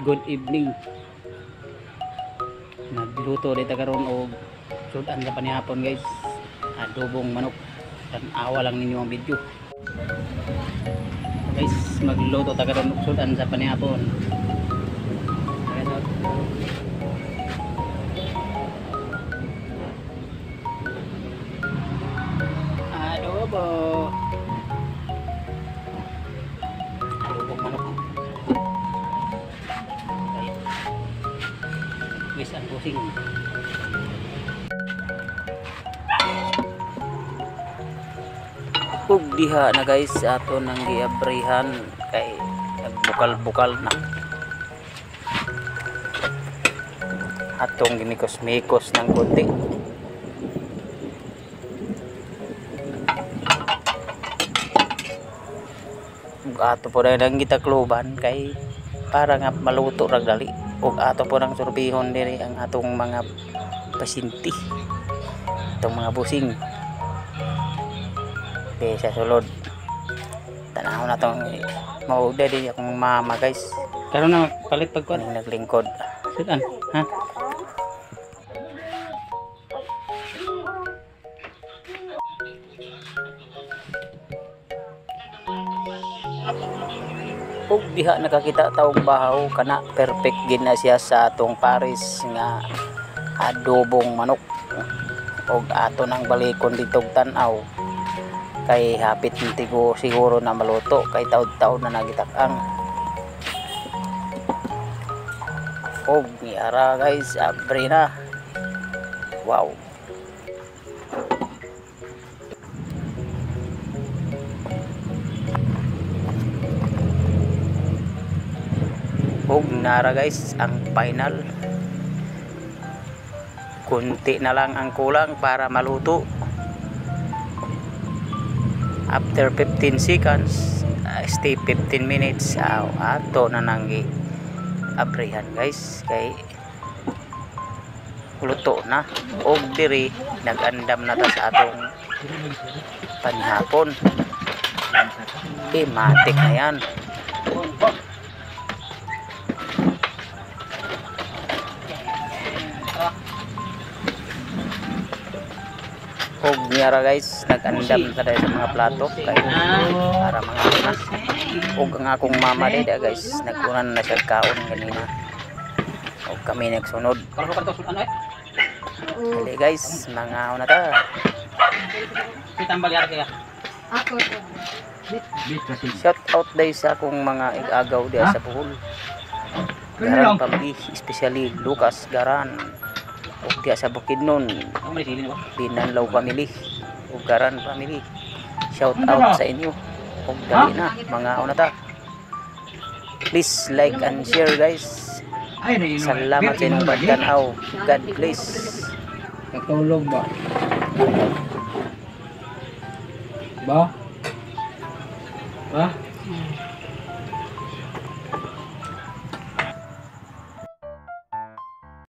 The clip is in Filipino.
good evening. Nagluto dito karon og sudan sa panihapon guys. Adobong manok. Tan-awa lang ninyo ang video. Guys, magluto ta karon og sudan sa panihapon. Adobo. Adobong manok. Guys, ang pusing. Ug diha na guys ato nang giabrihan kay nagbukal-bukal na. Atong ginikos-mikos ng konti. Ug ato po na nang gitakloban kay para nga maluto ra dali. Ug ato po nang surbihon diri ang atong mga pasinti. Itong mga busing. Okay, sa sulod tanaw na itong mauda din akong mama guys. Karon na palit pagkuhan naglingkod. Sudan ha? Ug diha nakakita taong bahaw kana perfect gid na siya sa atong pares nga adobong manok. Ug ato nang balikon dito tan-aw kay hapit nitigo siguro na maluto kay taud-taud na nagitak-ang. Og niara guys, abre na. Wow. Og nara guys ang final. Kunti na lang ang kulang para maluto. After 15 seconds, stay 15 minutes. Ato na nanggi abrihan guys kay luto na. Og diri nagandam na ta sa atong panihapon. Matik na yan. Og niyara guys, nag-andam sa mga plato kay para mga una. Og ang akong mama dito guys, nagkunan na siya kaon kanina. Og kami nagsunod. Dili guys, mga una ta. Shout out day sa akong mga igagaw diya sa Bohol. Garan family, especially Lucas Garan. Ug diya sa Bukidnon, Binanlaw family, ug Garan family. Shout out sa inyo. Ug dali na mga una ta. Please like and share guys. Salamat sa inyong pagtanaw. God bless. Natulog ba? Ba? Ba?